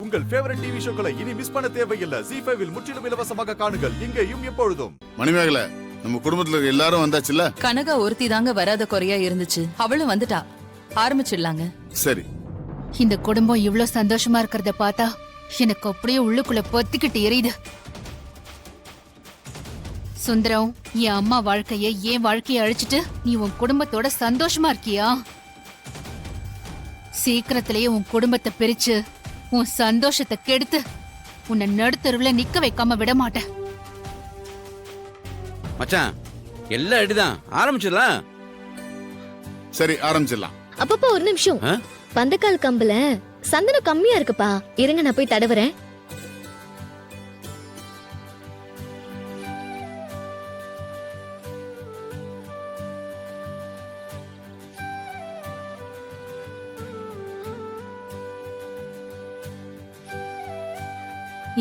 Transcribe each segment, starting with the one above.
உங்கள் favourite TV ஷோக்களை இனி miss பண்ண தேவையில்லை. ஜீ5 இல் முற்றிலும் இலவசமாக காணுங்கள். இங்கேயும் எப்பொழுதும். மணிமேகலை, நம்ம குடும்பத்துல இருக்க எல்லாரும் வந்தாச்சுல்ல? கனகா ஒருத்தி தாங்க வராத குறையா இருந்துச்சு. அவளும் வந்துட்டா. ஆரம்பிச்சிடலாங்க. சரி. இந்த குடும்பம் இவ்ளோ சந்தோஷமா இருக்கிறத பார்த்தா எனக்கு அப்படியே உள்ளுக்குள்ள பொத்திக்கிட்டு எரியுது. சுந்தரம், என் அம்மா வாழ்க்கைய என் வாழ்க்கைய அழிச்சிட்டு நீ உன் குடும்பத்தோட சந்தோஷமா இருக்கியா? சீக்கிரத்திலேயே உன் குடும்பத்தை பிரிச்சு உன் சந்தோஷத்தை கெடுத்து உன்னை நடுத்தருவுல நிக்க வைக்காம விட மாட்டேன். மச்சான், எல்லாம் அடிதான். ஆரம்பிச்சிடலாம். சரி, ஆரம்பிச்சிடலாம். அப்பப்பா ஒரு நிமிஷம். பந்தக்கால் கம்புல சந்தனம் கம்மியா இருக்குப்பா. இருங்க, நான் போய் தடவுறேன்.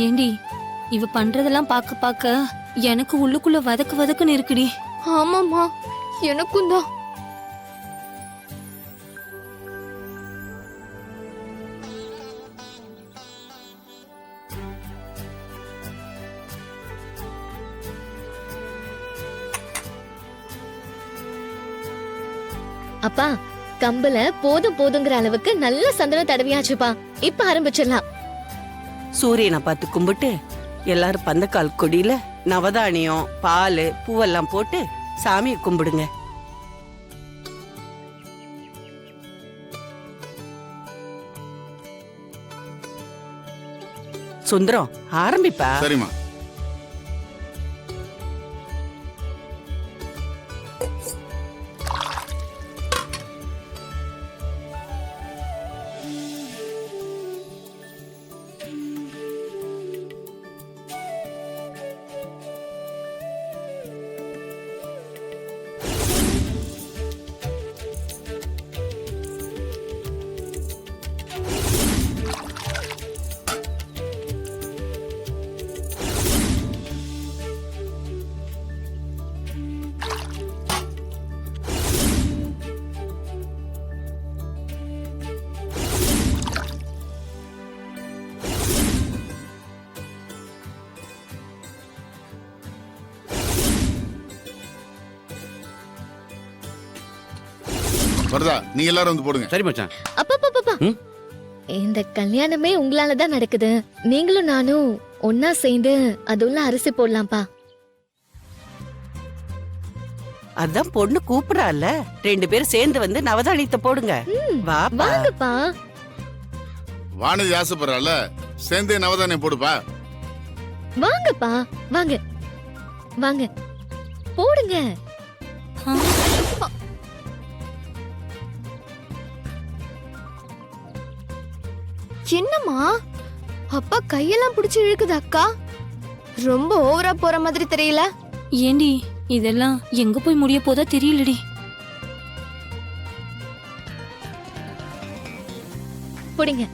ஏண்டி, இவ பண்றதெல்லாம் பாக்க பாக்க எனக்கு உள்ளுக்குள்ள வதக்கு வதக்குன்னு இருக்குடி. ஆமாமா, எனக்கும் தான். அப்பா, கம்புல போதும் போதுங்கிற அளவுக்கு நல்ல சந்தனம் தடவியாச்சுப்பா. இப்ப ஆரம்பிச்சிடலாம். சூரியனை பார்த்து கும்பிட்டு எல்லாரும் பந்தக்கால் கொடியில நவதானியம், பால், பூவெல்லாம் போட்டு சாமியை கும்பிடுங்க. சுந்தரம், ஆரம்பிப்பா. சரிம்மா. வரதா, நீங்க எல்லாரும் வந்து போடுங்க. சரி மச்சான். அப்பா, இந்த கல்யாணமே உங்களாலதான் நடக்குது. நீங்களும் நானும் ஒன்னா சேர்ந்து அதுள்ள அரிசி போடலாம்ப்பா. அதான் பொண்ணு கூப்பிடறால, 2 பேரும் சேர்ந்து வந்து நவதானியத்தை போடுங்க. வாங்கப்பா. வானதி ஆசைப்படுறால, சேர்ந்தே நவதானியம் போடுப்பா. வாங்கப்பா, வாங்க வாங்க போடுங்க. என்னம்மா, அப்பா கையெல்லாம் பிடிச்சு இழுக்குது அக்கா. ரொம்ப ஓவரா போற மாதிரி தெரியல. ஏண்டி, இதெல்லாம் எங்க போய் முடிய போதா தெரியலடி. போடுங்க.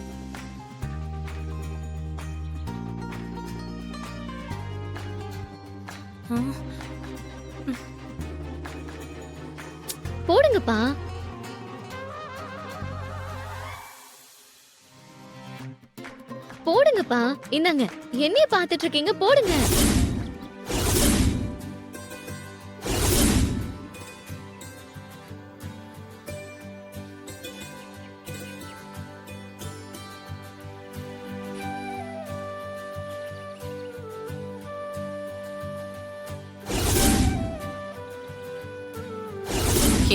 போடுங்கப்பா. போடுங்கப்பா. இந்தாங்க, என்னைய பாத்துட்டு இருக்கீங்க, போடுங்க.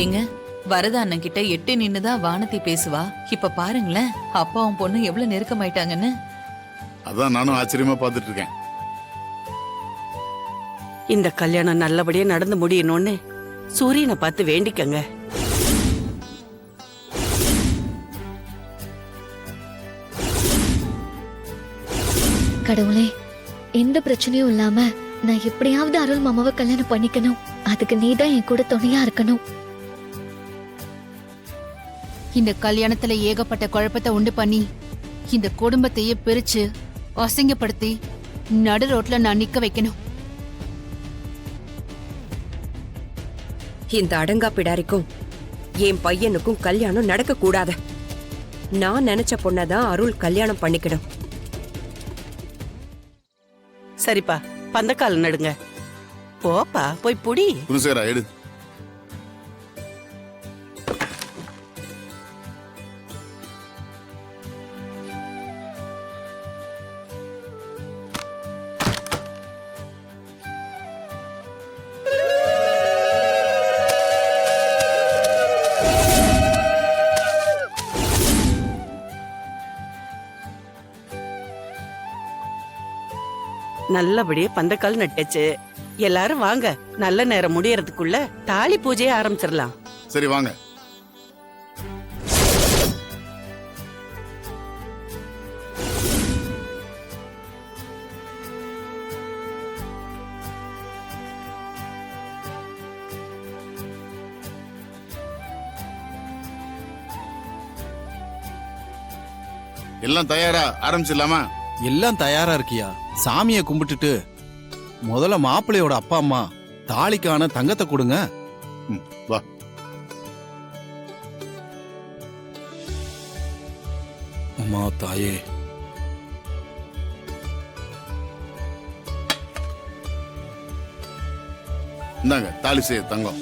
ஏங்க, வரத அண்ணன் கிட்ட எட்டி நின்னுதான் வானதி பேசுவா. இப்ப பாருங்களேன், அப்பாவும் பொண்ணு எவ்வளவு நெருக்கமாயிட்டாங்கன்னு. அதான் நானும் ஆச்சரியமா பாத்துட்டு இருக்கேன். இந்த கல்யாணம் நல்லபடியா நடந்து முடியணும்னு சூரியனை பார்த்து வேண்டிக்கங்க. கடவுளே, எந்த பிரச்சனையும் இல்லாம நான் எப்படியாவது அருள் மாமாவை கல்யாணம் பண்ணிக்கணும். அதுக்கு நீதான் என் கூட துணையா இருக்கணும். இந்த கல்யாணத்துல ஏகப்பட்ட குழப்பத்தை உண்டு பண்ணி இந்த குடும்பத்தையே பிரிச்சு அசிங்கப்படுத்தி நடு ரோட்ல நான் நிக்க வைக்கணும். இந்த அடங்கா பிடாரிக்கும் என் பையனுக்கும் கல்யாணம் நடக்க கூடாது. நான் நினைச்ச பொண்ணதான் அருள் கல்யாணம் பண்ணிக்கணும். சரிப்பா, பந்தக்கால் நடுங்க. போப்பா, போய் புடி. குணசேகரா எடு. நல்லபடியா பந்தக்கால் நட்டுச்சு. எல்லாரும் வாங்க, நல்ல நேரம் முடியறதுக்குள்ள தாலி பூஜையை ஆரம்பிச்சிடலாம். சரி வாங்க. எல்லாம் தயாரா? ஆரம்பிச்சிடலாமா? எல்லாம் தயாரா இருக்கியா? சாமியை கும்பிட்டுட்டு முதல்ல மாப்பிள்ளையோட அப்பா அம்மா தாலிக்கான தங்கத்தை கொடுங்க. வா. அம்மா தாயே, இந்தாங்க தாலி செய்ய தங்கம்.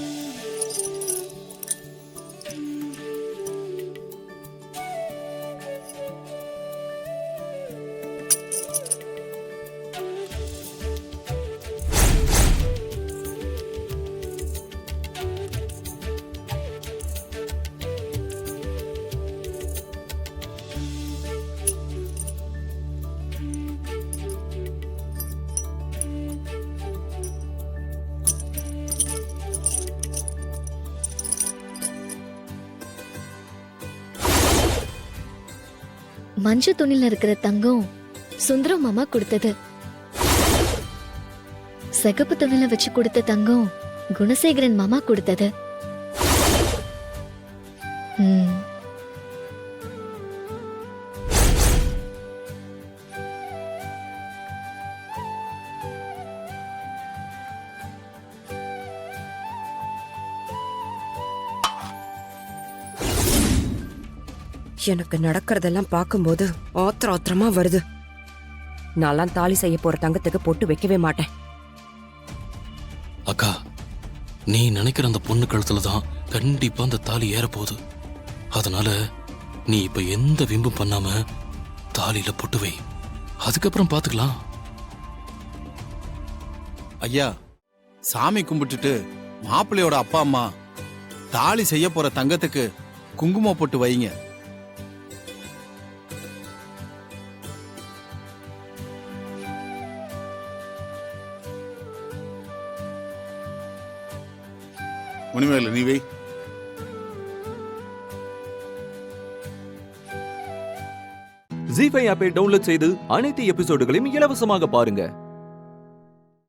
மஞ்ச துணில இருக்கிற தங்கம் சுந்தரம் மாமா கொடுத்தது. சிகப்பு துணில வச்சு கொடுத்த தங்கம் குணசேகரன் மாமா கொடுத்தது. எனக்கு நடக்கிறதெல்லாம் பார்க்கும்போது ஆத்திரமா வருது. நான்லாம் தாலி செய்ய போற தங்கத்துக்கு பொட்டு வைக்கவே மாட்டேன். அக்கா, நீ நினைக்கிற அந்த பொண்ணு கழுத்துல தான் கண்டிப்பா அந்த தாலி ஏற போகுது. அதனால நீ இப்ப எந்த விம்பும் பண்ணாம தாலியில பொட்டு வை. அதுக்கப்புறம் பாத்துக்கலாம். ஐயா, சாமி கும்பிட்டுட்டு மாப்பிள்ளையோட அப்பா அம்மா தாலி செய்ய போற தங்கத்துக்கு குங்குமம் போட்டு வைங்க. மணிமேகலை நீ வை. ஜீ5 ஆப்பை டவுன்லோட் செய்து அனைத்து எபிசோடுகளையும் இலவசமாக பாருங்க.